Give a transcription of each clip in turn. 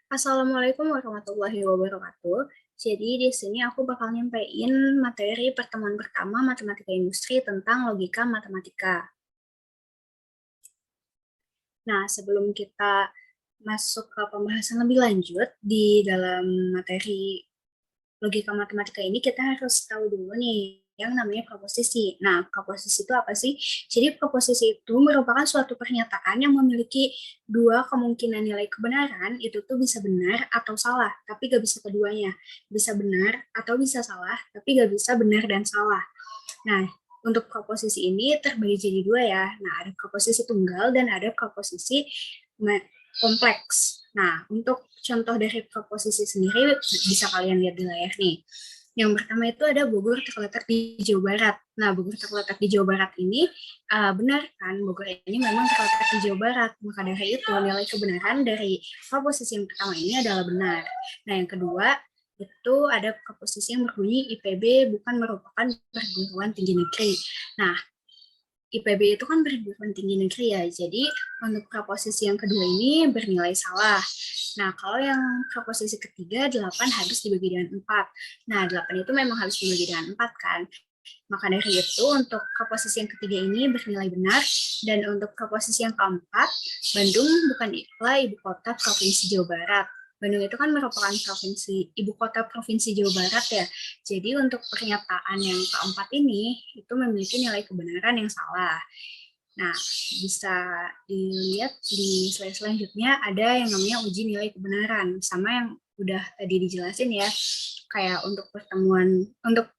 Assalamualaikum warahmatullahi wabarakatuh. Jadi di sini aku bakal nyampein materi pertemuan pertama matematika industri tentang logika matematika. Nah, sebelum kita masuk ke pembahasan lebih lanjut di dalam materi logika matematika ini, kita harus tahu dulu nih yang namanya proposisi. Nah, proposisi itu apa sih? Jadi proposisi itu merupakan suatu pernyataan yang memiliki dua kemungkinan nilai kebenaran, itu tuh bisa benar atau salah, tapi gak bisa keduanya. Bisa benar atau bisa salah, tapi gak bisa benar dan salah. Nah, untuk proposisi ini terbagi jadi dua ya. Nah, ada proposisi tunggal dan ada proposisi kompleks. Nah, untuk contoh dari proposisi sendiri bisa kalian lihat di layar nih. Yang pertama itu ada Bogor terletak di Jawa Barat. Nah, Bogor terletak di Jawa Barat ini benar kan? Bogor ini memang terletak di Jawa Barat. Maka dari itu nilai kebenaran dari proposisi yang pertama ini adalah benar. Nah, yang kedua itu ada proposisi yang berbunyi IPB bukan merupakan perguruan tinggi negeri. Nah, IPB itu kan perguruan tinggi negeri ya, jadi untuk proposisi yang kedua ini bernilai salah. Nah, kalau yang proposisi ketiga, 8 harus dibagi dengan 4. Nah, 8 itu memang harus dibagi dengan 4 kan. Maka dari itu, untuk proposisi yang ketiga ini bernilai benar, dan untuk proposisi yang keempat, Bandung bukanlah ibu kota Provinsi Jawa Barat. Bandung itu kan merupakan ibu kota Provinsi Jawa Barat ya. Jadi untuk pernyataan yang keempat ini, itu memiliki nilai kebenaran yang salah. Nah, bisa dilihat di slide selanjutnya ada yang namanya uji nilai kebenaran, sama yang udah tadi dijelasin ya. Kayak untuk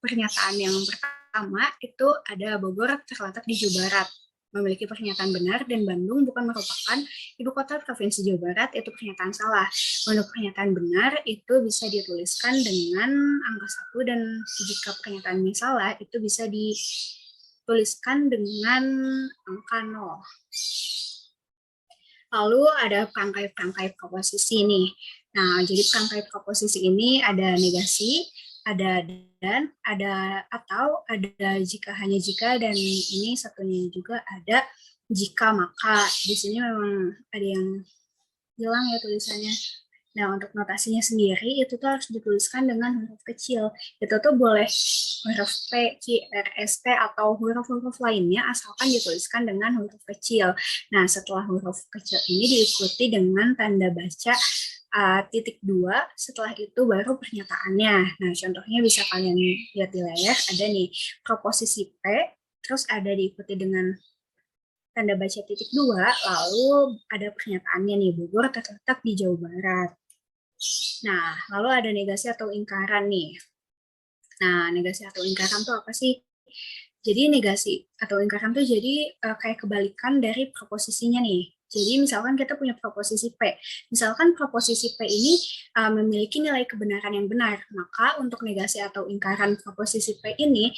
pernyataan yang pertama itu ada Bogor terletak di Jawa Barat, memiliki pernyataan benar, dan Bandung bukan merupakan ibu kota Provinsi Jawa Barat, itu pernyataan salah. Untuk pernyataan benar itu bisa dituliskan dengan angka 1, dan jika pernyataannya salah itu bisa dituliskan dengan angka 0. Lalu ada perangkai-perangkai proposisi nih. Nah, jadi perangkai proposisi ini ada negasi, ada dan, ada atau, ada jika hanya jika, dan ini satunya juga ada jika maka. Di sini memang ada yang hilang ya tulisannya. Nah, untuk notasinya sendiri itu tuh harus dituliskan dengan huruf kecil. Itu tuh boleh huruf P, Q, R, S, T, atau huruf-huruf lainnya asalkan dituliskan dengan huruf kecil. Nah, setelah huruf kecil ini diikuti dengan tanda baca titik dua, setelah itu baru pernyataannya. Nah, contohnya bisa kalian lihat di layar, ada nih proposisi P, terus ada diikuti dengan tanda baca titik dua, lalu ada pernyataannya nih, Bogor terletak di Jawa Barat. Nah, lalu ada negasi atau ingkaran nih. Nah, negasi atau ingkaran tuh apa sih? Jadi negasi atau ingkaran tuh jadi kayak kebalikan dari proposisinya nih. Jadi misalkan kita punya proposisi P. Misalkan proposisi P ini memiliki nilai kebenaran yang benar, maka untuk negasi atau ingkaran proposisi P ini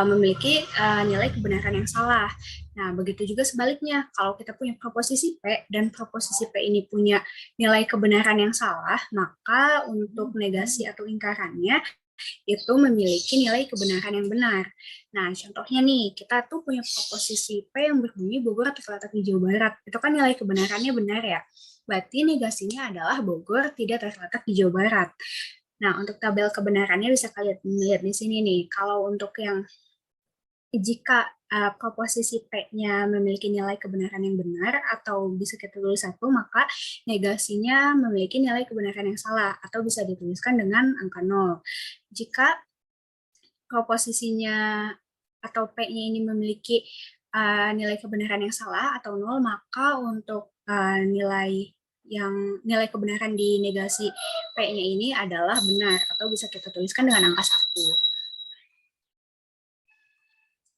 memiliki nilai kebenaran yang salah. Nah, begitu juga sebaliknya. Kalau kita punya proposisi P dan proposisi P ini punya nilai kebenaran yang salah, maka untuk negasi atau ingkarannya itu memiliki nilai kebenaran yang benar. Nah, contohnya nih, kita tuh punya proposisi P yang berbunyi Bogor terletak di Jawa Barat. Itu kan nilai kebenarannya benar ya. Berarti negasinya adalah Bogor tidak terletak di Jawa Barat. Nah, untuk tabel kebenarannya bisa kalian lihat di sini nih. Kalau untuk yang jika proposisi P-nya memiliki nilai kebenaran yang benar atau bisa kita tulis satu, maka negasinya memiliki nilai kebenaran yang salah atau bisa dituliskan dengan angka 0. Jika proposisinya atau P-nya ini memiliki nilai kebenaran yang salah atau 0, maka untuk nilai kebenaran di negasi P-nya ini adalah benar atau bisa kita tuliskan dengan angka 1.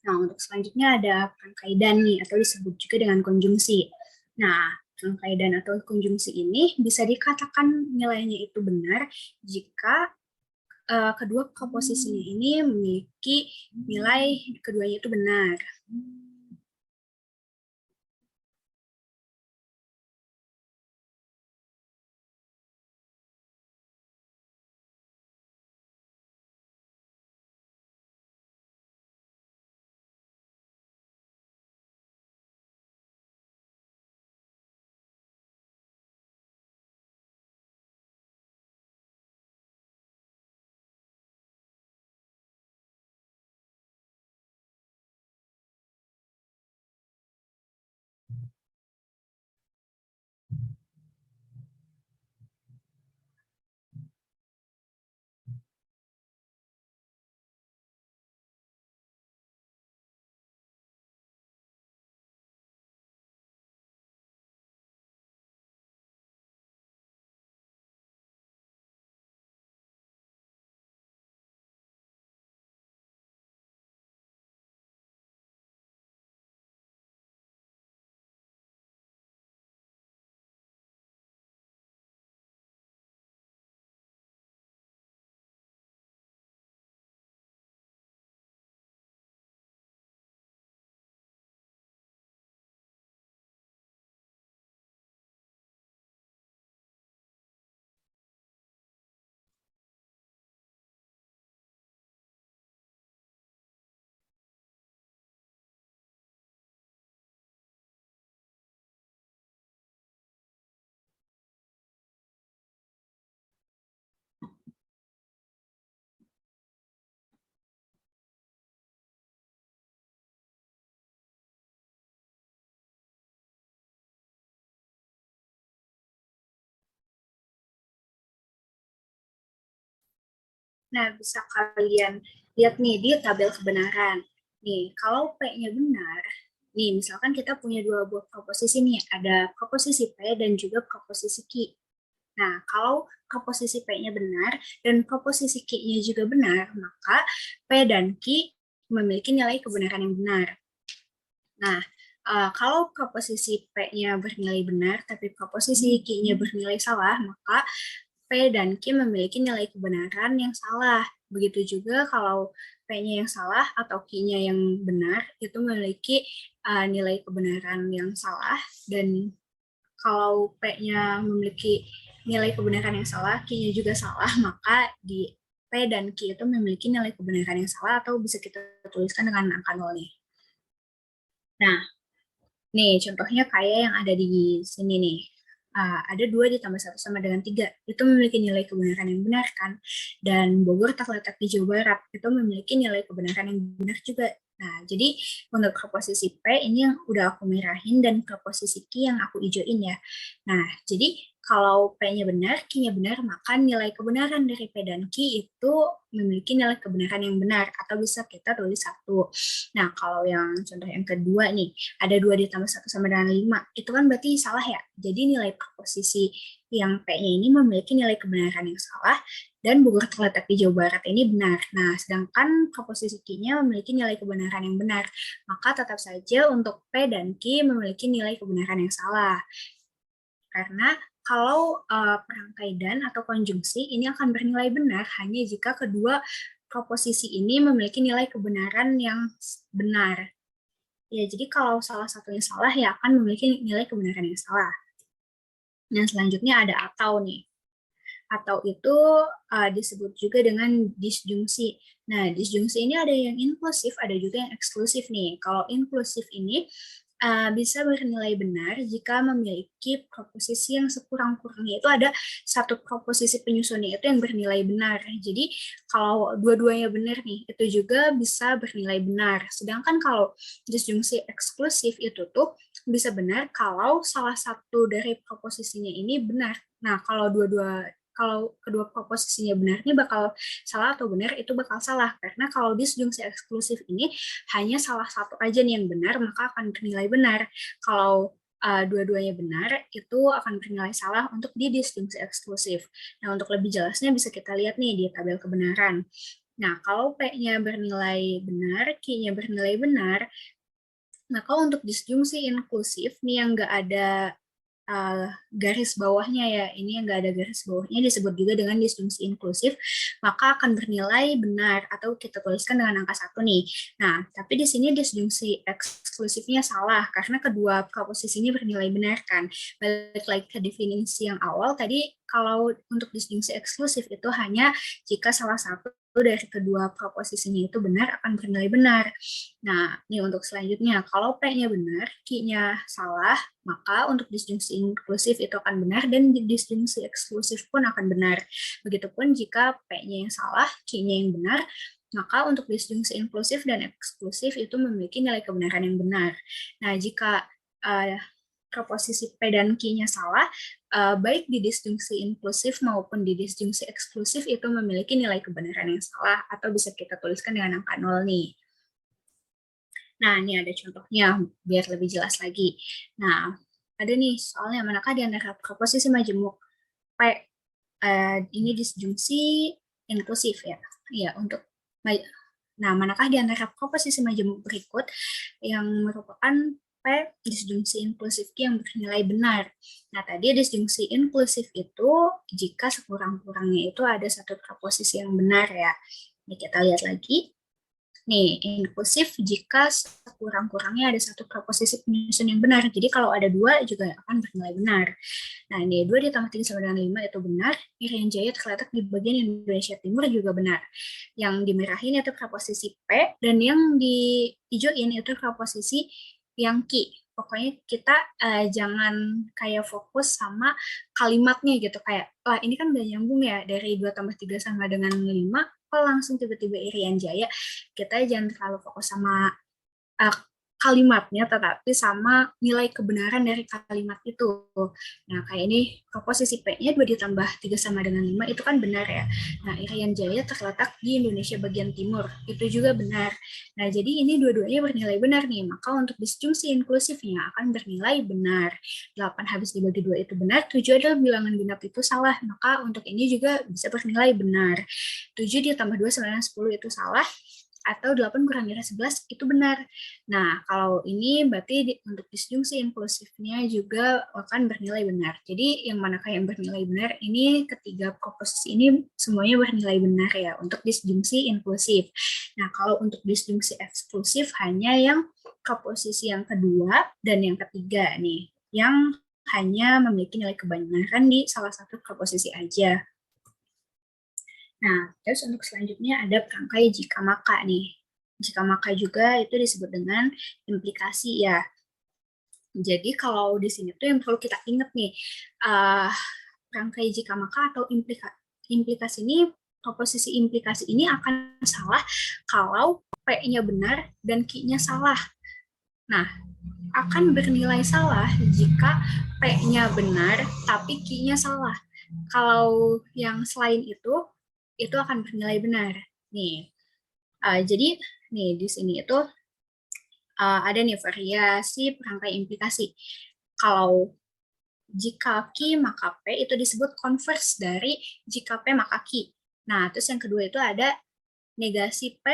Nah, untuk selanjutnya ada rangkaian nih, atau disebut juga dengan konjungsi. Nah, rangkaian atau konjungsi ini bisa dikatakan nilainya itu benar jika kedua proposisinya ini memiliki nilai keduanya itu benar. Nah, bisa kalian lihat nih di tabel kebenaran. Nih, kalau P-nya benar, nih misalkan kita punya dua buah proposisi nih, ada proposisi P dan juga proposisi Q. Nah, kalau proposisi P-nya benar dan proposisi Q-nya juga benar, maka P dan Q memiliki nilai kebenaran yang benar. Nah, kalau proposisi P-nya bernilai benar, tapi proposisi Q-nya bernilai salah, maka P dan Q memiliki nilai kebenaran yang salah. Begitu juga kalau P-nya yang salah atau Q-nya yang benar, itu memiliki nilai kebenaran yang salah. Dan kalau P-nya memiliki nilai kebenaran yang salah, Q-nya juga salah, maka di P dan Q itu memiliki nilai kebenaran yang salah atau bisa kita tuliskan dengan angka 0 nih. Nah, nih, contohnya kayak yang ada di sini nih. Ada 2 ditambah 1 sama dengan 3. Itu memiliki nilai kebenaran yang benar kan? Dan Bogor terletak di Jawa Barat. Itu memiliki nilai kebenaran yang benar juga. Nah, jadi untuk proposisi P ini yang udah aku merahin dan proposisi Q yang aku hijauin ya. Nah, jadi kalau P-nya benar, Q-nya benar, maka nilai kebenaran dari P dan Q itu memiliki nilai kebenaran yang benar, atau bisa kita tulis 1. Nah, kalau yang contoh yang kedua nih, ada 2 ditambah 1 sama dengan 5, itu kan berarti salah ya. Jadi nilai proposisi yang P-nya ini memiliki nilai kebenaran yang salah, dan Bogor terletak di Jawa Barat ini benar. Nah, sedangkan proposisi Q-nya memiliki nilai kebenaran yang benar, maka tetap saja untuk P dan Q memiliki nilai kebenaran yang salah. Karena kalau perangkai dan atau konjungsi ini akan bernilai benar hanya jika kedua proposisi ini memiliki nilai kebenaran yang benar. Ya, jadi kalau salah satunya salah ya akan memiliki nilai kebenaran yang salah. Nah, selanjutnya ada atau nih. Atau itu disebut juga dengan disjungsi. Nah, disjungsi ini ada yang inklusif, ada juga yang eksklusif nih. Kalau inklusif ini bisa bernilai benar jika memiliki proposisi yang sekurang-kurangnya itu ada satu proposisi penyusunnya itu yang bernilai benar. Jadi kalau dua-duanya benar nih, itu juga bisa bernilai benar. Sedangkan kalau disjungsi eksklusif itu tuh bisa benar kalau salah satu dari proposisinya ini benar. Nah, kalau kedua proposisinya benar ini bakal salah atau benar itu bakal salah, karena kalau disjungsi eksklusif ini hanya salah satu aja nih yang benar, maka akan bernilai benar. Kalau dua-duanya benar, itu akan bernilai salah untuk di disjungsi eksklusif. Nah, untuk lebih jelasnya bisa kita lihat nih di tabel kebenaran. Nah, kalau P-nya bernilai benar, Q-nya bernilai benar, maka untuk disjungsi inklusif nih yang nggak ada garis bawahnya ya, ini yang nggak ada garis bawahnya disebut juga dengan disjungsi inklusif, maka akan bernilai benar atau kita tuliskan dengan angka 1 nih. Nah, tapi di sini disjungsi eksklusifnya salah karena kedua proposisinya bernilai benar kan. Balik lagi ke definisi yang awal tadi, kalau untuk disjungsi eksklusif itu hanya jika salah satu dari kedua proposisinya itu benar akan bernilai benar. Nah, ini untuk selanjutnya, kalau P-nya benar, Q-nya salah, maka untuk disjungsi inklusif itu akan benar dan disjungsi eksklusif pun akan benar. Begitupun jika P-nya yang salah, Q-nya yang benar, maka untuk disjungsi inklusif dan eksklusif itu memiliki nilai kebenaran yang benar. Nah, jika proposisi P dan Q-nya salah, baik di disjungsi inklusif maupun di disjungsi eksklusif itu memiliki nilai kebenaran yang salah, atau bisa kita tuliskan dengan angka 0 nih. Nah, ini ada contohnya biar lebih jelas lagi. Nah, ada nih soalnya manakah di antara proposisi majemuk P ini disjungsi inklusif ya. Ya, untuk manakah di antara proposisi majemuk berikut yang merupakan P disjungsi inklusif Q yang bernilai benar. Nah, tadi disjungsi inklusif itu jika sekurang-kurangnya itu ada satu proposisi yang benar ya. Ini kita lihat lagi. Nih, inklusif jika sekurang-kurangnya ada satu proposisi penyusun yang benar. Jadi kalau ada 2 juga akan bernilai benar. Nah, ini 2 ditambah 3 sama dengan 5 itu benar. Irian Jaya terletak di bagian Indonesia Timur juga benar. Yang dimerahin itu proposisi P, dan yang dihijauin itu proposisi yang Q. Pokoknya kita jangan kayak fokus sama kalimatnya gitu. Kayak, wah ini kan gak nyambung ya, dari 2 tambah 3 sama dengan 5, kok langsung tiba-tiba Irian Jaya. Kita jangan terlalu fokus sama kalimatnya, tetapi sama nilai kebenaran dari kalimat itu. Nah, kayak ini proposisi P-nya 2 ditambah 3 sama dengan 5 itu kan benar ya. Nah, Irian Jaya terletak di Indonesia bagian timur, itu juga benar. Nah, jadi ini dua-duanya bernilai benar nih, maka untuk disjungsi inklusifnya akan bernilai benar. 8 habis dibagi 2 itu benar, 7 adalah bilangan genap itu salah, maka untuk ini juga bisa bernilai benar. 7 ditambah 2 sama dengan 10 itu salah, atau 8 kurang dari 11 itu benar. Nah, kalau ini berarti untuk disjungsi inklusifnya juga akan bernilai benar. Jadi yang manakah yang bernilai benar? Ini ketiga proposisi ini semuanya bernilai benar ya untuk disjungsi inklusif. Nah, kalau untuk disjungsi eksklusif hanya yang proposisi yang kedua dan yang ketiga nih, yang hanya memiliki nilai kebenaran di salah satu proposisi aja. Nah, terus untuk selanjutnya ada perangkai jika maka nih. Jika maka juga itu disebut dengan implikasi ya. Jadi kalau di sini tuh yang perlu kita ingat nih, perangkai jika maka atau implikasi ini, proposisi implikasi ini akan salah kalau P-nya benar dan Q-nya salah. Nah, akan bernilai salah jika P-nya benar tapi Q-nya salah. Kalau yang selain itu akan bernilai benar. Nih, jadi nih di sini itu ada nih variasi perangkai implikasi. Kalau jika Q maka P itu disebut konvers dari jika P maka Q. Nah, terus yang kedua itu ada negasi P,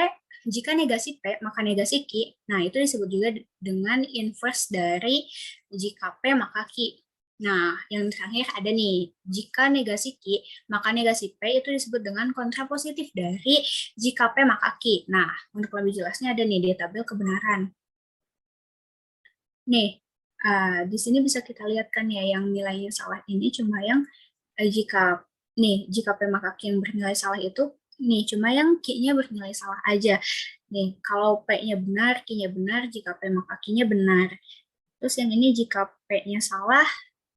jika negasi P maka negasi Q. Nah, itu disebut juga dengan inverse dari jika P maka Q. Nah, yang terakhir ada nih, jika negasi Q, maka negasi P itu disebut dengan kontrapositif dari jika P maka Q. Nah, untuk lebih jelasnya ada nih di tabel kebenaran. Nih, di sini bisa kita lihat kan ya, yang nilainya salah ini cuma yang jika P maka Q yang bernilai salah itu, nih, cuma yang Q-nya bernilai salah aja. Nih, kalau P-nya benar, Q-nya benar, jika P maka Q-nya benar. Terus yang ini jika P-nya salah,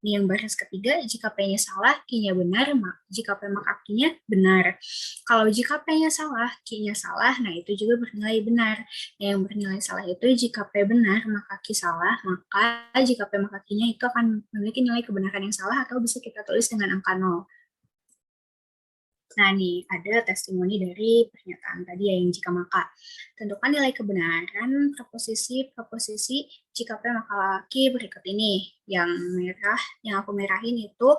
ini yang baris ketiga, jika P-nya salah, Q-nya benar, jika P maka Q-nya benar. Kalau jika P-nya salah, Q-nya salah, nah itu juga bernilai benar. Yang bernilai salah itu jika P benar, maka Q salah, maka jika P maka Q-nya itu akan memiliki nilai kebenaran yang salah, atau bisa kita tulis dengan angka 0. Nah, nih ada testimoni dari pernyataan tadi ya yang jika maka. Tentukan nilai kebenaran proposisi jika P maka Q berikut ini. Yang merah, yang aku merahin itu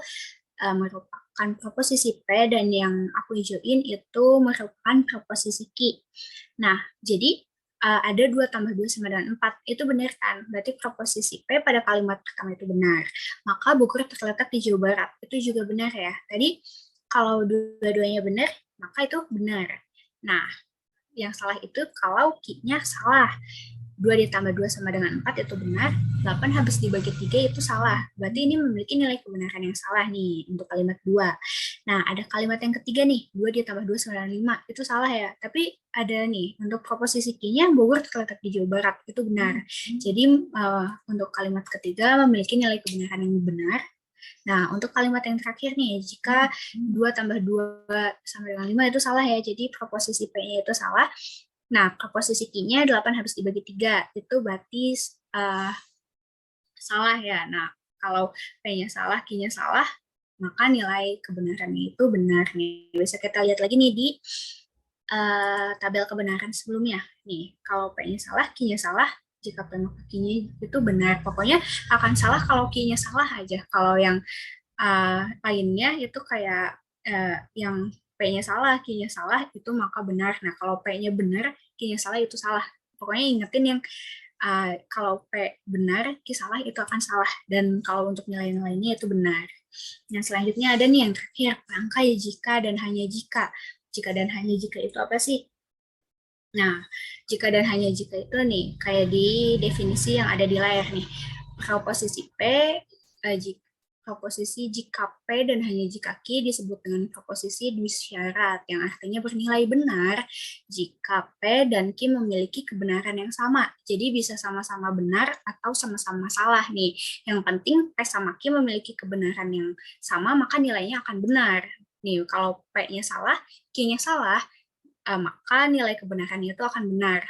merupakan proposisi P, dan yang aku hijauin itu merupakan proposisi Q. Nah, jadi ada 2 tambah 2 sama dengan 4. Itu benar kan? Berarti proposisi P pada kalimat pertama itu benar. Maka Bogor terletak di Jawa Barat. Itu juga benar ya. Tadi kalau dua-duanya benar, maka itu benar. Nah, yang salah itu kalau Q-nya salah. 2 ditambah 2 sama dengan 4 itu benar, 8 habis dibagi 3 itu salah. Berarti ini memiliki nilai kebenaran yang salah nih untuk kalimat 2. Nah, ada kalimat yang ketiga nih, 2 ditambah 2 sama dengan 5, itu salah ya. Tapi ada nih, untuk proposisi Q-nya Bogor terletak di Jawa Barat, itu benar. Jadi untuk kalimat ketiga memiliki nilai kebenaran yang benar. Nah, untuk kalimat yang terakhir nih, jika 2 tambah 2 sama dengan 5 itu salah ya, jadi proposisi P-nya itu salah. Nah, proposisi Q-nya 8 habis dibagi 3, itu berarti salah ya. Nah, kalau P-nya salah, Q-nya salah, maka nilai kebenarannya itu benar nih. Bisa kita lihat lagi nih di tabel kebenaran sebelumnya. Nih, kalau P-nya salah, Q-nya salah, jika P maka Q-nya itu benar. Pokoknya akan salah kalau Q-nya salah aja. Kalau yang lainnya itu kayak yang P-nya salah, Q-nya salah, itu maka benar. Nah, kalau P-nya benar, Q-nya salah, itu salah. Pokoknya ingetin yang kalau P benar, Q salah, itu akan salah. Dan kalau untuk nilai-nilainya itu benar. Nah, selanjutnya ada nih yang terakhir, rangkai jika dan hanya jika. Jika dan hanya jika itu apa sih? Nah, jika dan hanya jika itu nih, kayak di definisi yang ada di layar nih. Proposisi P, jika proposisi jika P dan hanya jika Q disebut dengan proposisi syarat, yang artinya bernilai benar jika P dan Q memiliki kebenaran yang sama. Jadi bisa sama-sama benar atau sama-sama salah nih. Yang penting P sama Q memiliki kebenaran yang sama, maka nilainya akan benar. Nih, kalau P-nya salah, Q-nya salah, maka nilai kebenarannya itu akan benar.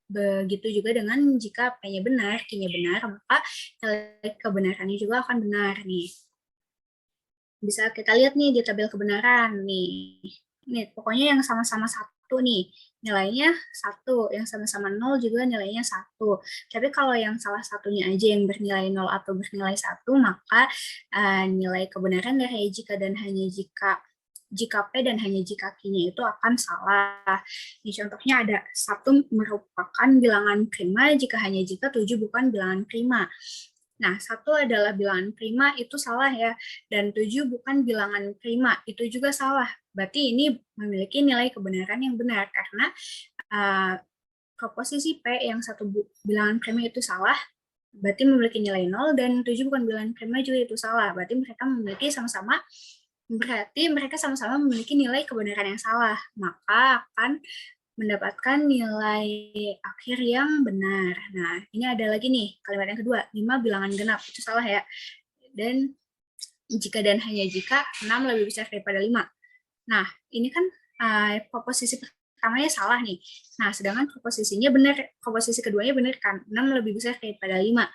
Begitu juga dengan jika P-nya benar, Q-nya benar, maka nilai kebenarannya juga akan benar nih. Bisa kita lihat nih di tabel kebenaran nih. Nih, pokoknya yang sama-sama satu nih, nilainya satu, yang sama-sama nol juga nilainya satu. Tapi kalau yang salah satunya aja yang bernilai nol atau bernilai satu, maka nilai kebenaran dari jika dan hanya jika P dan hanya jika Q-nya itu akan salah. Ini contohnya ada 1 merupakan bilangan prima jika hanya jika 7 bukan bilangan prima. Nah, 1 adalah bilangan prima, itu salah ya. Dan 7 bukan bilangan prima, itu juga salah. Berarti ini memiliki nilai kebenaran yang benar, karena proposisi P yang 1 bilangan prima itu salah, berarti memiliki nilai 0, dan 7 bukan bilangan prima juga itu salah. Berarti mereka sama-sama memiliki nilai kebenaran yang salah. Maka akan mendapatkan nilai akhir yang benar. Nah, ini ada lagi nih, kalimat yang kedua, 5 bilangan genap, itu salah ya. Dan jika dan hanya jika 6 lebih besar daripada 5. Nah, ini kan proposisi pertamanya salah nih. Nah, sedangkan proposisinya benar, proposisi keduanya benar kan, 6 lebih besar daripada 5.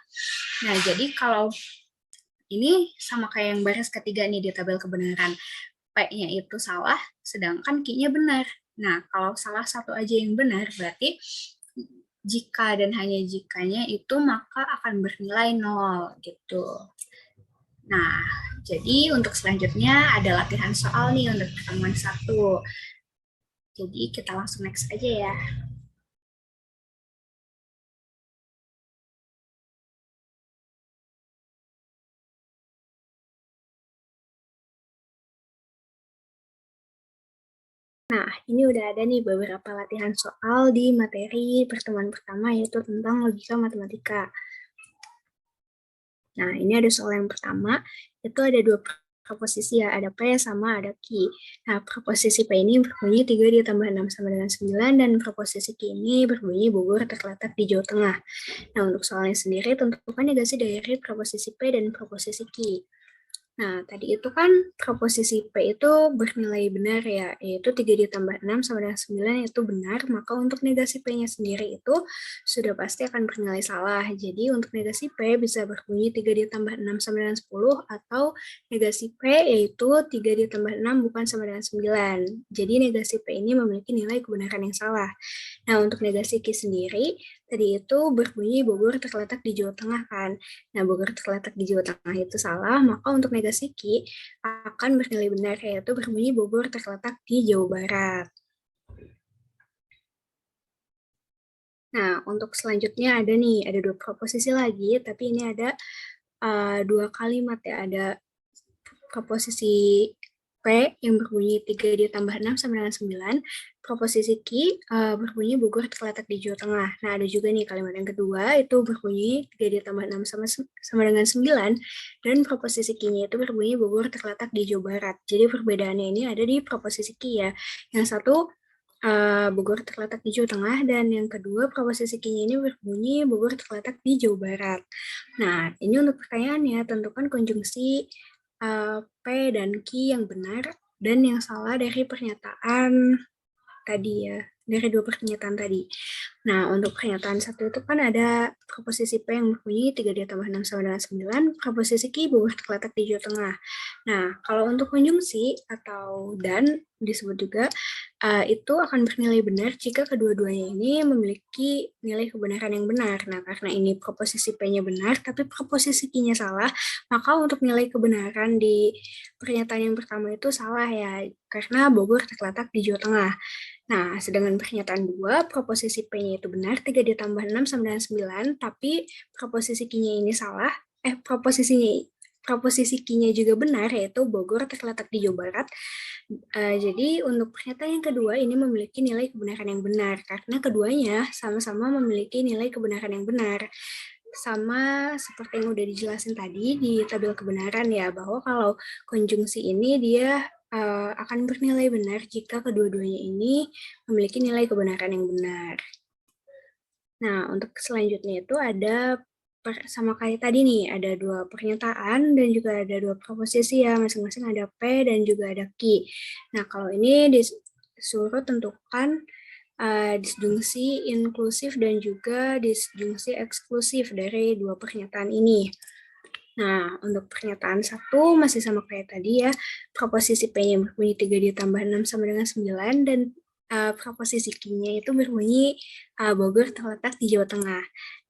Nah, jadi kalau ini sama kayak yang baris ketiga nih di tabel kebenaran. P-nya itu salah, sedangkan Q-nya benar. Nah, kalau salah satu aja yang benar, berarti jika dan hanya jikanya itu maka akan bernilai 0 gitu. Nah, jadi untuk selanjutnya ada latihan soal nih untuk pertemuan 1. Jadi kita langsung next aja ya. Nah, ini udah ada nih beberapa latihan soal di materi pertemuan pertama, yaitu tentang logika matematika. Nah, ini ada soal yang pertama, itu ada 2 proposisi ya, ada P sama ada Q. Nah, proposisi P ini berbunyi 3 ditambah 6 sama dengan 9, dan proposisi Q ini berbunyi Bogor terletak di Jawa Tengah. Nah, untuk soalnya sendiri, tentukan negasi dari proposisi P dan proposisi Q. Nah, tadi itu kan proposisi P itu bernilai benar ya, yaitu 3 ditambah 6 sama dengan 9 itu benar, maka untuk negasi P-nya sendiri itu sudah pasti akan bernilai salah. Jadi untuk negasi P bisa berbunyi 3 ditambah 6 sama dengan 10, atau negasi P yaitu 3 ditambah 6 bukan sama dengan 9. Jadi negasi P ini memiliki nilai kebenaran yang salah. Nah, untuk negasi Q sendiri, tadi itu berbunyi Bogor terletak di Jawa Tengah kan. Nah, Bogor terletak di Jawa Tengah itu salah, maka untuk negasi Q akan bernilai benar, yaitu berbunyi Bogor terletak di Jawa Barat. Nah, untuk selanjutnya ada 2 proposisi lagi, tapi ini ada 2 kalimat ya, ada proposisi P yang berbunyi 3 ditambah 6 sama dengan 9, proposisi Q berbunyi Bogor terletak di Jawa Tengah. Nah, ada juga nih kalimat yang kedua, itu berbunyi 3 ditambah 6 sama dengan 9, dan proposisi Q-nya itu berbunyi Bogor terletak di Jawa Barat. Jadi perbedaannya ini ada di proposisi Q ya. Yang satu Bogor terletak di Jawa Tengah, dan yang kedua proposisi Q-nya ini berbunyi Bogor terletak di Jawa Barat. Nah, ini untuk pertanyaannya, tentukan konjungsi P dan Q yang benar dan yang salah dari pernyataan tadi ya. dari dua pernyataan tadi. Nah, untuk pernyataan satu itu kan ada proposisi P yang berbunyi 3 ditambah 6 sama dengan 9, proposisi Q Bogor terletak di Jawa Tengah. Nah, kalau untuk konjungsi atau dan disebut juga, itu akan bernilai benar jika kedua-duanya ini memiliki nilai kebenaran yang benar. Nah, karena ini proposisi P-nya benar, tapi proposisi Q-nya salah, maka untuk nilai kebenaran di pernyataan yang pertama itu salah ya, karena Bogor terletak di Jawa Tengah. Nah, sedangkan pernyataan 2, proposisi P-nya itu benar, 3 ditambah 6 sama dengan 9, tapi proposisi Q-nya ini salah, proposisi Q-nya juga benar, yaitu Bogor terletak di Jawa Barat. Jadi, untuk pernyataan yang kedua, ini memiliki nilai kebenaran yang benar, karena keduanya sama-sama memiliki nilai kebenaran yang benar. Sama seperti yang udah dijelasin tadi di tabel kebenaran ya, bahwa kalau konjungsi ini dia akan bernilai benar jika kedua-duanya ini memiliki nilai kebenaran yang benar. Nah, untuk selanjutnya itu ada sama kayak tadi nih, ada dua pernyataan dan juga ada dua proposisi ya, masing-masing ada P dan juga ada Q. Nah, kalau ini disuruh tentukan disjungsi inklusif dan juga disjungsi eksklusif dari dua pernyataan ini. Nah, untuk pernyataan satu masih sama kayak tadi ya, proposisi P-nya berbunyi 3 ditambah 6 sama dengan 9, dan proposisi Q-nya itu berbunyi Bogor terletak di Jawa Tengah.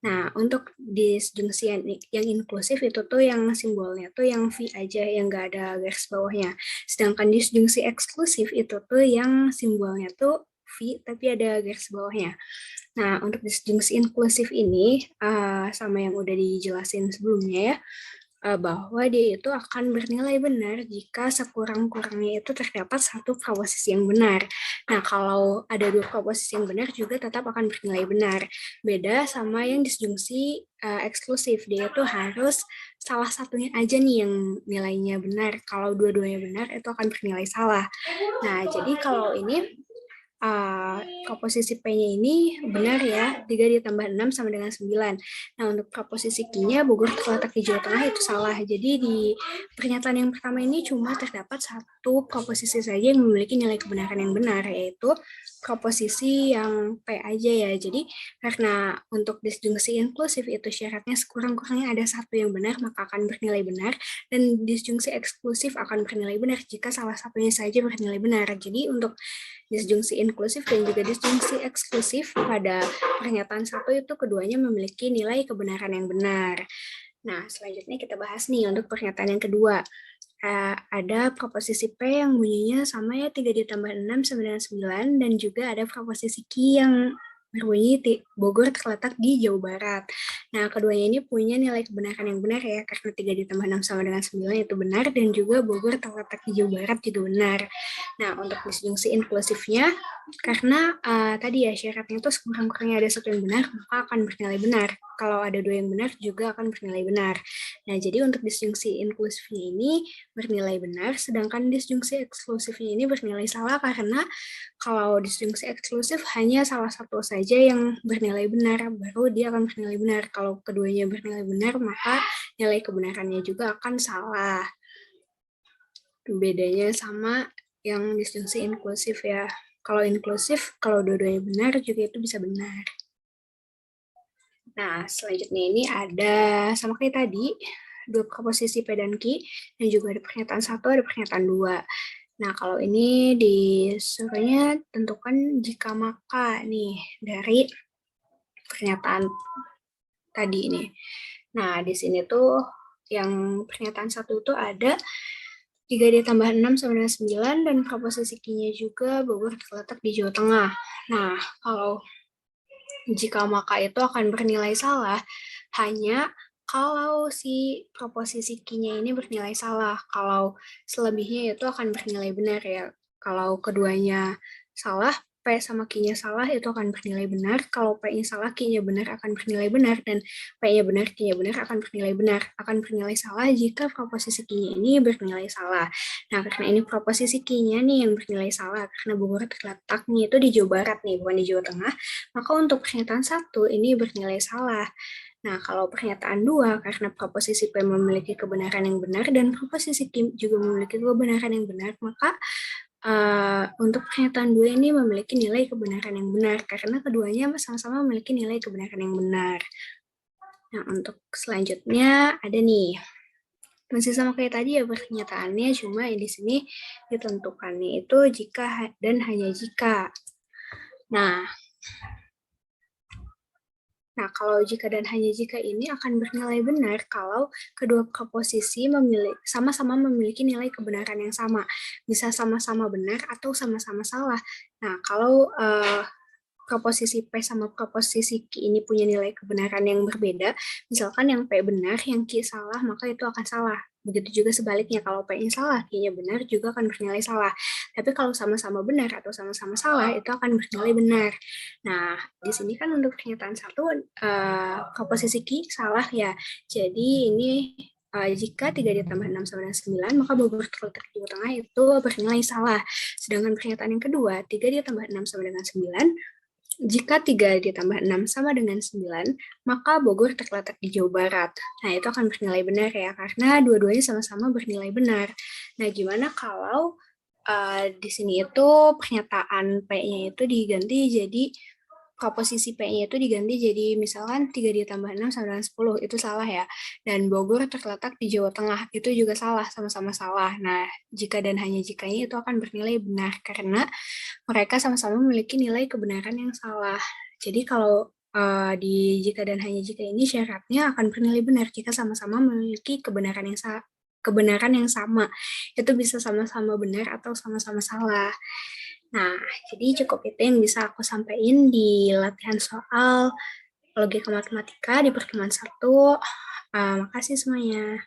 Nah, untuk disjungsi yang inklusif itu tuh yang simbolnya tuh yang V aja, yang nggak ada garis bawahnya. Sedangkan disjungsi eksklusif itu tuh yang simbolnya tuh V, tapi ada garis bawahnya. Nah, untuk disjungsi inklusif ini, sama yang udah dijelasin sebelumnya ya, bahwa dia itu akan bernilai benar jika sekurang-kurangnya itu terdapat satu proposisi yang benar. Nah, kalau ada dua proposisi yang benar juga tetap akan bernilai benar. Beda sama yang disjungsi eksklusif, dia itu harus salah satunya aja nih yang nilainya benar. Kalau dua-duanya benar, itu akan bernilai salah. Nah, jadi kalau ini proposisi P-nya ini benar ya, 3 ditambah 6 sama dengan 9. Nah, untuk proposisi Q-nya Bogor terletak di Jawa Tengah itu salah. Jadi di pernyataan yang pertama ini cuma terdapat satu proposisi saja yang memiliki nilai kebenaran yang benar, yaitu proposisi yang P aja ya. Jadi karena untuk disjungsi inklusif itu syaratnya sekurang-kurangnya ada satu yang benar, maka akan bernilai benar, dan disjungsi eksklusif akan bernilai benar jika salah satunya saja bernilai benar. Jadi untuk disjungsi inklusif dan juga disjungsi eksklusif pada pernyataan satu itu keduanya memiliki nilai kebenaran yang benar. Nah, selanjutnya kita bahas nih untuk pernyataan yang kedua. Ada proposisi P yang bunyinya sama ya, 3 ditambah 6 sama dengan 9, dan juga ada proposisi Q yang berbunyi Bogor terletak di Jawa Barat. Nah, keduanya ini punya nilai kebenaran yang benar ya, karena 3 ditambah 6 sama dengan 9 itu benar, dan juga Bogor terletak di Jawa Barat juga benar. Nah, untuk disjungsi inklusifnya, karena tadi ya syaratnya itu sekurang-kurangnya ada satu yang benar, maka akan bernilai benar. Kalau ada dua yang benar, juga akan bernilai benar. Nah, jadi untuk disjungsi inklusifnya ini bernilai benar, sedangkan disjungsi eksklusifnya ini bernilai salah, karena kalau disjungsi eksklusif hanya salah satu saja yang bernilai benar, baru dia akan bernilai benar. Kalau keduanya bernilai benar, maka nilai kebenarannya juga akan salah. Bedanya sama yang disjungsi inklusif ya. Kalau inklusif, kalau dua-duanya benar juga itu bisa benar. Nah, selanjutnya ini ada sama kayak tadi, dua proposisi P dan Q, dan juga ada pernyataan satu, ada pernyataan dua. Nah, kalau ini disuruhnya tentukan jika maka nih dari pernyataan tadi ini. Nah, di sini tuh yang pernyataan satu itu ada 3 ditambah 6 sama dengan 9, dan proposisi Q-nya juga Bogor terletak di Jawa Tengah. Nah, kalau jika maka itu akan bernilai salah hanya kalau si proposisi Q-nya ini bernilai salah. Kalau selebihnya itu akan bernilai benar ya. Kalau keduanya salah, P sama Q-nya salah itu akan bernilai benar. Kalau P-nya salah, Q-nya benar akan bernilai benar. Dan P-nya benar, Q-nya benar akan bernilai benar. Akan bernilai salah jika proposisi Q-nya ini bernilai salah. Nah, karena ini proposisi Q-nya nih yang bernilai salah. Karena Bogor terletaknya itu di Jawa Barat nih, bukan di Jawa Tengah. Maka untuk pernyataan satu ini bernilai salah. Nah, kalau pernyataan dua, karena proposisi P memiliki kebenaran yang benar dan proposisi Q juga memiliki kebenaran yang benar, maka untuk pernyataan 2 ini memiliki nilai kebenaran yang benar, karena keduanya sama-sama memiliki nilai kebenaran yang benar. Nah, untuk selanjutnya ada nih, masih sama kayak tadi ya pernyataannya, cuma di sini ditentukannya itu jika dan hanya jika. Nah, kalau jika dan hanya jika ini akan bernilai benar kalau kedua proposisi sama-sama memiliki nilai kebenaran yang sama. Bisa sama-sama benar atau sama-sama salah. Nah, kalau proposisi P sama proposisi Q ini punya nilai kebenaran yang berbeda, misalkan yang P benar, yang Q salah, maka itu akan salah. Begitu juga sebaliknya, kalau P-nya salah, Q-nya benar, juga akan bernilai salah. Tapi kalau sama-sama benar atau sama-sama salah, itu akan bernilai benar. Nah, di sini kan untuk pernyataan 1, proposisi Q salah ya. Jadi ini jika 3 ditambah 6 sama dengan 9, maka Bogor terletak di tengah itu bernilai salah. Sedangkan pernyataan yang kedua, 3 ditambah 6 sama dengan 9, jika 3 ditambah 6 sama dengan 9, maka Bogor terletak di Jawa Barat. Nah, itu akan bernilai benar ya, karena dua-duanya sama-sama bernilai benar. Nah, gimana kalau di sini itu pernyataan P-nya itu diganti jadi proposisi P-nya itu diganti jadi misalkan 3 ditambah 6 sama dengan 10, itu salah ya. Dan Bogor terletak di Jawa Tengah, itu juga salah, sama-sama salah. Nah, jika dan hanya jikanya itu akan bernilai benar, karena mereka sama-sama memiliki nilai kebenaran yang salah. Jadi kalau di jika dan hanya jika ini syaratnya akan bernilai benar jika sama-sama memiliki kebenaran yang sama. Itu bisa sama-sama benar atau sama-sama salah. Nah, jadi cukup itu yang bisa aku sampaikan di latihan soal logika matematika di pertemuan 1. Makasih semuanya.